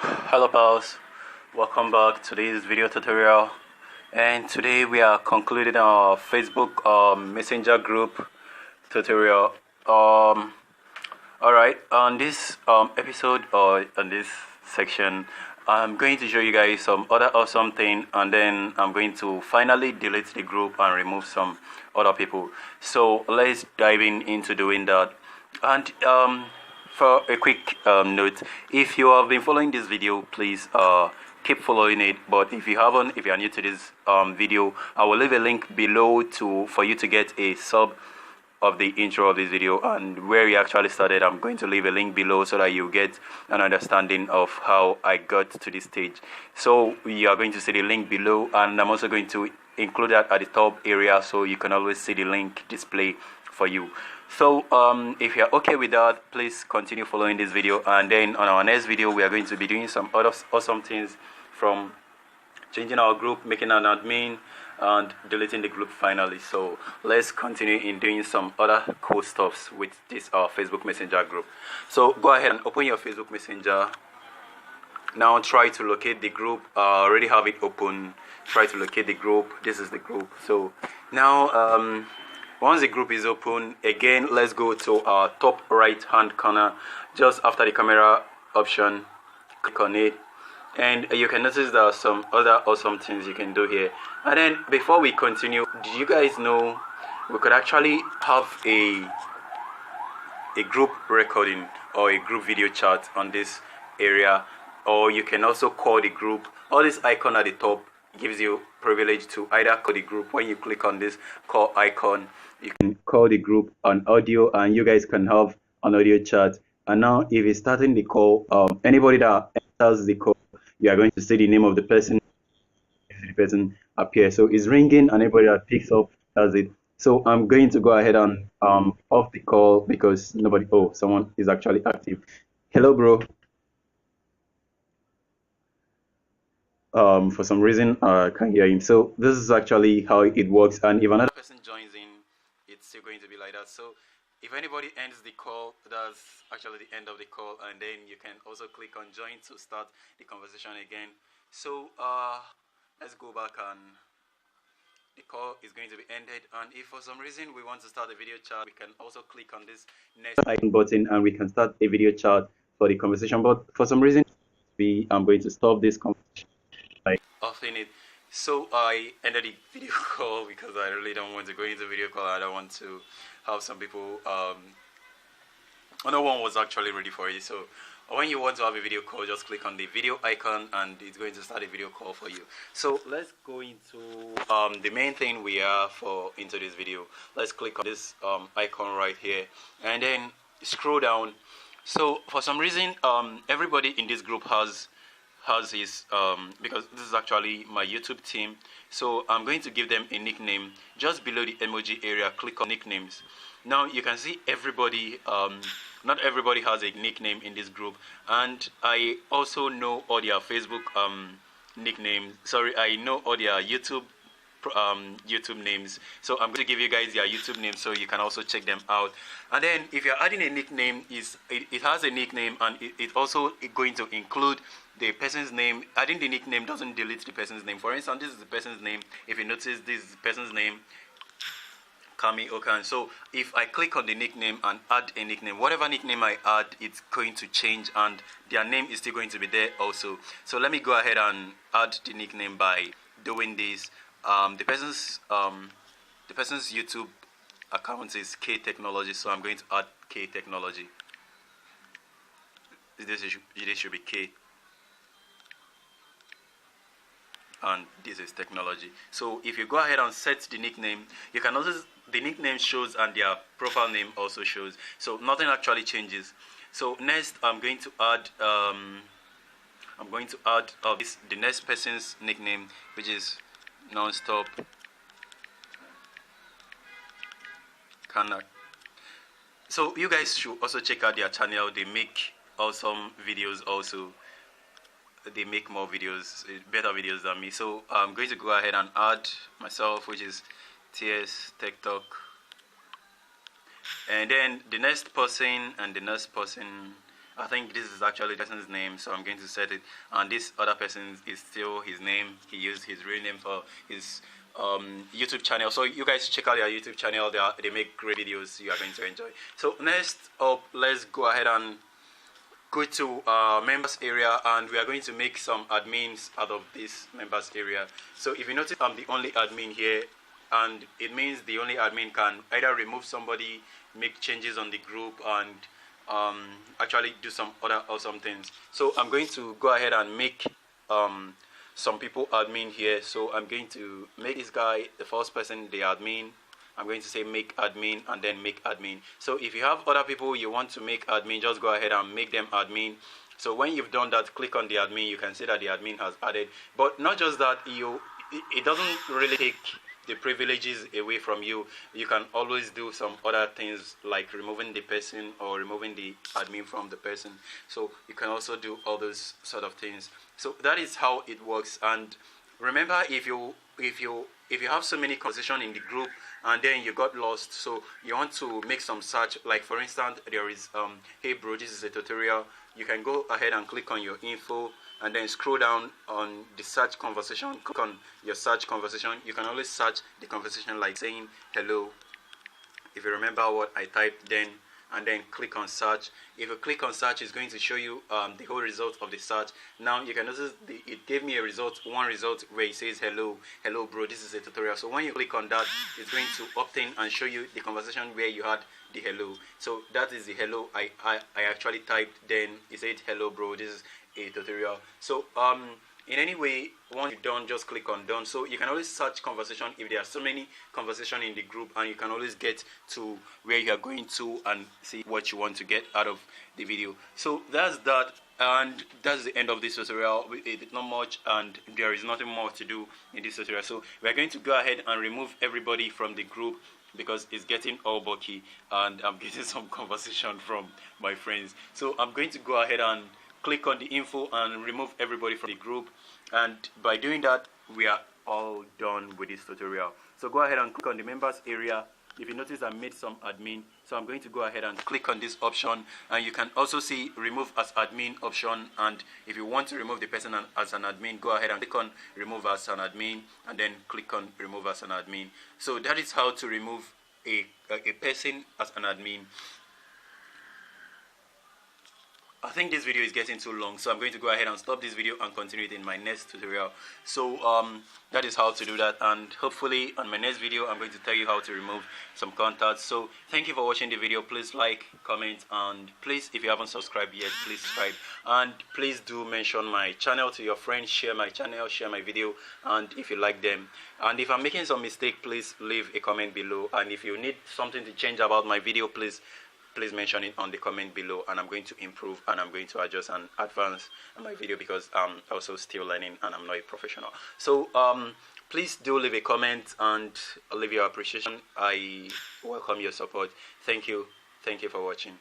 Hello pals, welcome back to this video tutorial, and today we are concluding our Facebook messenger group tutorial. Alright, on this episode or on this section, I'm going to show you guys some other awesome thing, and then I'm going to finally delete the group and remove some other people. So let's dive into doing that. And for a quick note, if you have been following this video, please keep following it. But if you haven't, if you are new to this video, I will leave a link below for you to get a sub of the intro of this video and where we actually started. I'm going to leave a link below so that you get an understanding of how I got to this stage. So you are going to see the link below, and I'm also going to include that at the top area so you can always see the link display for you. So if you're okay with that, please continue following this video, and then on our next video we are going to be doing some other awesome things, from changing our group, making an admin, and deleting the group finally. So let's continue in doing some other cool stuffs with this Facebook Messenger group. So go ahead and open your Facebook Messenger. Now try to locate the group. Already have it open. Try to locate the group. This is the group. So now once the group is open, again let's go to our top right hand corner, just after the camera option. Click on it, and you can notice there are some other awesome things you can do here. And then before we continue, did you guys know we could actually have a group recording or a group video chat on this area, or you can also call the group. All this icon at the top gives you privilege to either call the group. When you click on this call icon, you can call the group on audio, and you guys can have an audio chat. And now if you're starting the call, anybody that enters the call, you are going to see the name of the person appear. So it's ringing, and anybody that picks up does it. So I'm going to go ahead and off the call because someone is actually active. Hello bro. For some reason I can't hear him. So this is actually how it works, and if another person joins in, it's still going to be like that. So if anybody ends the call, that's actually the end of the call, and then you can also click on join to start the conversation again. So let's go back, and the call is going to be ended. And if for some reason we want to start a video chat, we can also click on this next icon button, and we can start a video chat for the conversation. But for some reason I'm going to stop this conversation by offing it. So I ended the video call because I really don't want to go into video call. I don't want to have some people no one was actually ready for it. So when you want to have a video call, just click on the video icon and it's going to start a video call for you. So let's go into the main thing we are for into this video. Let's click on this icon right here, and then scroll down. So for some reason everybody in this group has his because this is actually my YouTube team, so I'm going to give them a nickname. Just below the emoji area, click on nicknames. Now you can see everybody, not everybody has a nickname in this group, and I also know all their Facebook nicknames. Sorry, I know all their YouTube names, so I'm going to give you guys their YouTube names so you can also check them out. And then if you're adding a nickname, it has a nickname, and it also going to include the person's name. Adding the nickname doesn't delete the person's name. For instance, this is the person's name. If you notice, this is the person's name, Kami Okan. So if I click on the nickname and add a nickname, whatever nickname I add, it's going to change, and their name is still going to be there also. So let me go ahead and add the nickname by doing this. The person's YouTube account is K Technology, so I'm going to add K Technology. This should be K, and this is Technology. So if you go ahead and set the nickname, you can notice the nickname shows and their profile name also shows. So nothing actually changes. So next I'm going to add the next person's nickname, which is Nonstop Kanak. So you guys should also check out their channel. They make awesome videos also. They make more videos, better videos than me. So I'm going to go ahead and add myself, which is TS Tech Talk. And then the next person and the next person I think this is actually the person's name, so I'm going to set it. And this other person is still his name. He used his real name for his YouTube channel. So you guys check out their YouTube channel. They make great videos. You are going to enjoy. So next up, let's go ahead and go to members area, and we are going to make some admins out of this members area. So if you notice, I'm the only admin here, and it means the only admin can either remove somebody, make changes on the group, and actually do some other awesome things. So I'm going to go ahead and make some people admin here. So I'm going to make this guy the first person, the admin. I'm going to say make admin and then make admin. So if you have other people you want to make admin, just go ahead and make them admin. So when you've done that, click on the admin. You can see that the admin has added. But not just that, it doesn't really take the privileges away from you. You can always do some other things like removing the person or removing the admin from the person. So you can also do all those sort of things. So that is how it works. And remember, if you have so many conversations in the group and then you got lost, so you want to make some search, like for instance there is hey bro, this is a tutorial. You can go ahead and click on your info and then scroll down on the search conversation. Click on your search conversation. You can always search the conversation like saying hello, if you remember what I typed then, and then click on search. If you click on search, it's going to show you the whole result of the search. Now you can notice it gave me a result, one result where it says hello bro, this is a tutorial. So when you click on that, it's going to opt in and show you the conversation where you had the hello. So that is the hello I actually typed. Then it said hello bro, this is a tutorial. So in any way, once you're done, just click on done. So you can always search conversation if there are so many conversation in the group, and you can always get to where you are going to and see what you want to get out of the video. So that's that, and that's the end of this tutorial. It's not much and there is nothing more to do in this tutorial. So we're going to go ahead and remove everybody from the group because it's getting all bulky and I'm getting some conversation from my friends. So I'm going to go ahead and click on the info and remove everybody from the group, and by doing that we are all done with this tutorial. So go ahead and click on the members area. If you notice, I made some admin, so I'm going to go ahead and click on this option, and you can also see remove as admin option. And if you want to remove the person as an admin, go ahead and click on remove as an admin and then click on remove as an admin. So that is how to remove a person as an admin. I think this video is getting too long, so I'm going to go ahead and stop this video and continue it in my next tutorial. So that is how to do that, and hopefully on my next video I'm going to tell you how to remove some contacts. So thank you for watching the video. Please like, comment, and please, if you haven't subscribed yet, please subscribe, and please do mention my channel to your friends. Share my channel, share my video, and if you like them. And if I'm making some mistake, please leave a comment below, and if you need something to change about my video, please mention it on the comment below, and I'm going to improve and I'm going to adjust and advance my video because I'm also still learning and I'm not a professional. So please do leave a comment and leave your appreciation. I welcome your support. Thank you for watching.